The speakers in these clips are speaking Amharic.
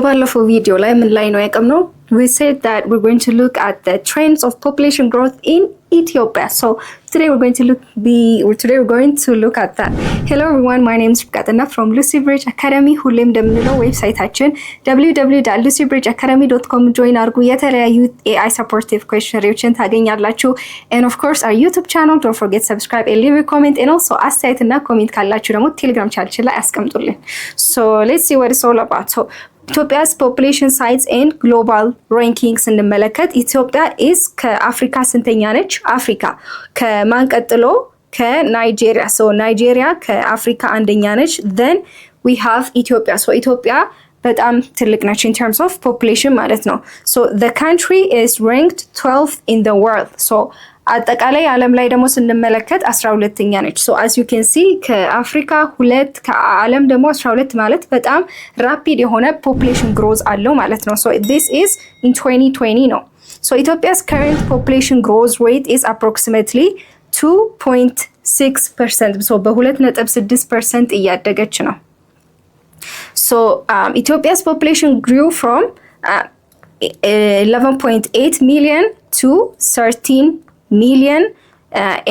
በባለፈው ቪዲዮ ላይ ምን ላይ ነው ያቀምነው? We said that we're going to look at the trends of population growth in Ethiopia. So today we're going to look at that. Hello everyone, my name is Katana from Lucy Bridge Academy. ሁሌም እንደምንለው ዌብሳይታችን www.lucybridgeacademy.com join አድርጉ። የተለያዩ AI supportive questionnaires ታገኛላችሁ. And of course our YouTube channel, don't forget subscribe and leave a comment, and also አስተያየት እና ኮሜንት ካላችሁ ደግሞ ቴሌግራም ቻናል ላይ አስቀምጡልን. So let's see what it's all about. So Ethiopia's population size and global rankings እንመለከት። ኢትዮጵያ is ከአፍሪካ ስንተኛ ነች? አፍሪካ ከማን ቀጥሎ? ከናይጄሪያ። so ናይጄሪያ ከአፍሪካ አንደኛ ነች። then we have ኢትዮጵያ. so ኢትዮጵያ በጣም ትልቅ ነች in terms of population ማለት ነው። so the country is ranked 12th in the world. so አጠቃላይ ዓለም ላይ ደግሞ ስንመለከት 12ኛ ነች። so as you can see ከአፍሪካ 2 ከዓለም ደግሞ 12 ማለት በጣም ራፒድ የሆነ population growth አለው ማለት ነው። so this is in 2020 ነው። so Ethiopia's current population growth rate is approximately 2.6%. so በ2.6% እያደገች ነው። so Ethiopia's population grew from 11.8 million to 13 million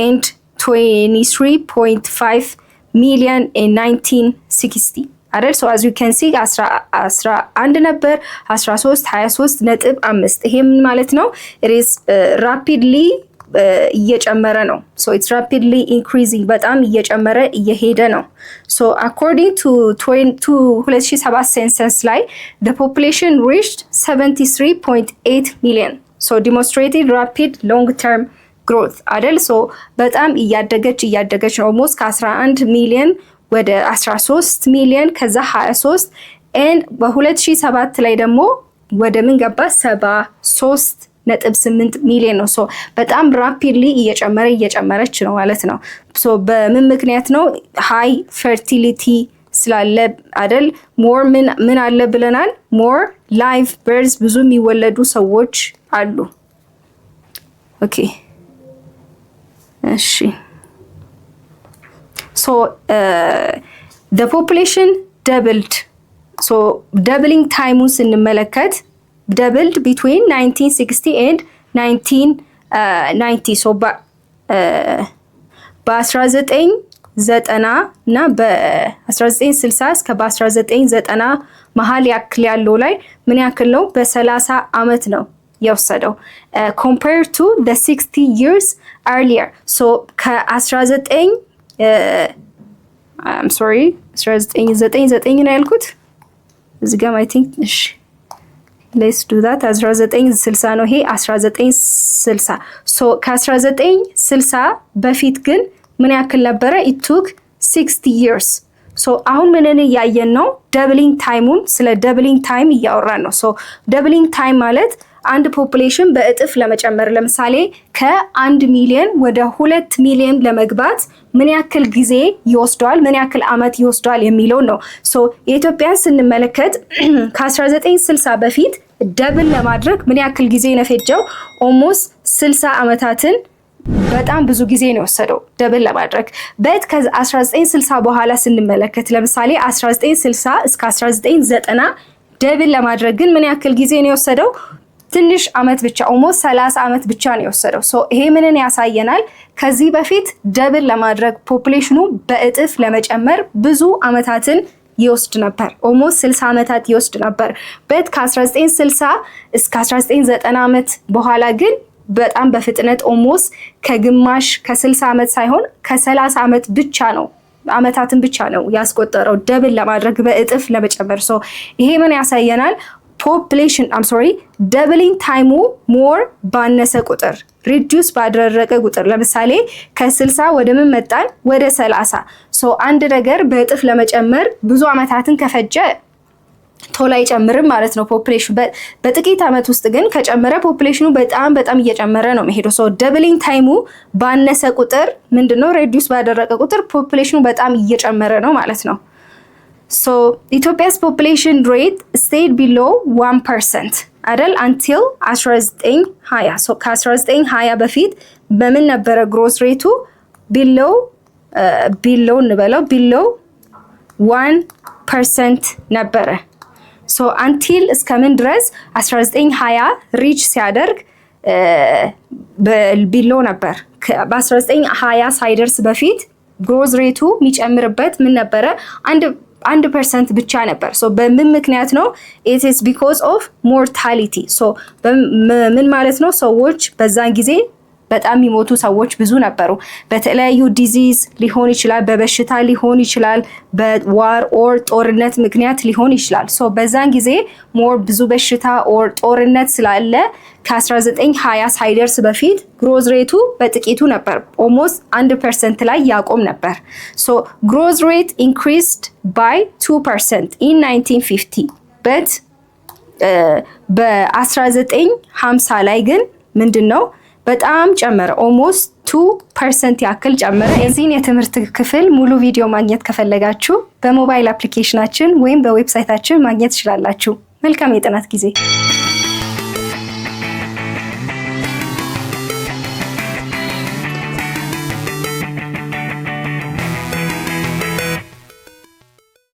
and 23.5 million in 1960 አይደል? so as you can see 11 ነበር 13 23.5 ይሄ ምን ማለት ነው? it is rapidly እየጨመረ ነው። so it's rapidly increasing በጣም እየጨመረ እየሄደ ነው። so according to 2007 census ላይ the population reached 73.8 million. so demonstrated rapid long term growth አይደል? so በጣም እያደገች ነው። almost ከ11 ሚሊዮን ወደ 13 ሚሊዮን ከዛ 23 and በ2007 ላይ ደግሞ ወደ ምን ገባ? 73.8 ሚሊዮን ነው። so በጣም rapidly እየጨመረች ነው ማለት ነው። so በምን ምክንያት ነው? high fertility ስላለ አይደል? more ምን አለ ብለናል? more live births ብዙ የሚወለዱ ሰዎች አሉ። okay እሺ so the population doubled. so doubling time ስንመለከት doubled between 1960 and 1990. so በ1990 እና በ1960 እስከ በ1990 መሃል ያክል ያለው ላይ ምን ያክል ነው? በ30 አመት ነው የወሰደው compared to the 60 years earlier. so ከ19 I'm sorry 1999 ነው ያልኩት እዚህ ጋር I think እሺ let's do that 1960 ነው ይሄ 1960. so ከ1960 በፊት ግን ምን ያክል ነበረ? it took 60 years. so አሁን ምንን ያያየን ነው? doubling ታይሙን ስለ doubling ታይም እያወራን ነው። so doubling ታይም ማለት አንድ ፖፑሌሽን በእጥፍ ለመጨመር ለምሳሌ ከ1 ሚሊዮን ወደ 2 ሚሊዮን ለመግባት ምን ያክል ጊዜ ይወስዳል? ምን ያክል አመት ይወስዳል የሚለው ነው። so የኢትዮጵያን ስንመለከት ከ1960 በፊት ደብል ለማድረግ ምን ያክል ጊዜ ነው ፈጀው? almost 60 አመታትን በጣም ብዙ ጊዜ ነው ወሰደው ደብል ለማድረግ። በት ከ1960 በኋላ ስንመለከት ለምሳሌ 1960 እስከ 1990 ደብል ለማድረግ ግን ምን ያክል ጊዜ ነው ወሰደው? ትንሽ አመት ብቻ almost 30 አመት ብቻ ነው የወሰደው። so ይሄ ምንን ያሳየናል? ከዚህ በፊት ደብል ለማድረግ ፖፑሌሽኑ በእጥፍ ለመጨመር ብዙ አመታትን ይወስድ ነበር። almost 60 አመታት ይወስድ ነበር። በት ከ1960 እስከ 1990 አመት በኋላ ግን በጣም በፍጥነት almost ከግማሽ ከ60 አመት ሳይሆን ከ30 አመት ብቻ ነው አመታትን ብቻ ነው ያስቆጠረው ደብል ለማድረግ በእጥፍ ለመጨመር። so ይሄ ምን ያሳየናል? population doubling ታይሙ more ባነሰ ቁጥር reduce ባደረገ ቁጥር ለምሳሌ ከ60 ወደ ምን መጣን? ወደ 30. so አንድ ነገር በእጥፍ ለመጨመር ብዙ አመታትን ከፈጀ ቶሎ አይጨምርም ማለት ነው ፖፑሌሽን። በጥቂት አመት ውስጥ ግን ከጨመረ ፖፑሌሽኑ በጣም እየጨመረ ነው የሚሄደው። so doubling ታይሙ ባነሰ ቁጥር ምንድነው? reduce ባደረገ ቁጥር ፖፑሌሽኑ በጣም እየጨመረ ነው ማለት ነው። so Ethiopia's population rate stayed below 1% አይደል until 1920. so ከ1920 በፊት በምን ነበረ growth rate? below እንበለው below 1% ነበረ። ሶ አንቲል እስከምን ድረስ 1920 ሪች ሲያደርግ ቢሎ ነበር። በ1920 ሳይደርስ በፊት ግሮዝ ሬቱ የሚጨምርበት ምን ነበረ? 1% ብቻ ነበር። ሶ በምን ምክንያት ነው? it is because of mortality። ሶ ምን ማለት ነው? ሰዎች በዛን ጊዜ በጣም የሚሞቱ ሰዎች ብዙ ነበሩ። በተለያዩ ዲዚዝ ሊሆን ይችላል፣ በበሽታ ሊሆን ይችላል፣ በዋር ኦር ጦርነት ምክንያት ሊሆን ይችላል። ሶ በዛን ጊዜ ሞር ብዙ በሽታ ኦር ጦርነት ስላለ ከ1920 ሳይደርስ በፊት ግሮዝ ሬቱ በጥቂቱ ነበር። ኦልሞስት 1% ላይ ያቆም ነበር። ሶ ግሮዝ ሬት ኢንክሪስድ ባይ 2% in 1950 በት በ1950 ላይ ግን ምንድነው በጣም ጨመረ። ኦልሞስት 2% ያክል ጨመረ። የዚህን የትምህርት ክፍል ሙሉ ቪዲዮ ማግኘት ከፈለጋችሁ በሞባይል አፕሊኬሽናችን ወይም በዌብሳይታችን ማግኘት ትችላላችሁ። መልካም የጥናት ጊዜ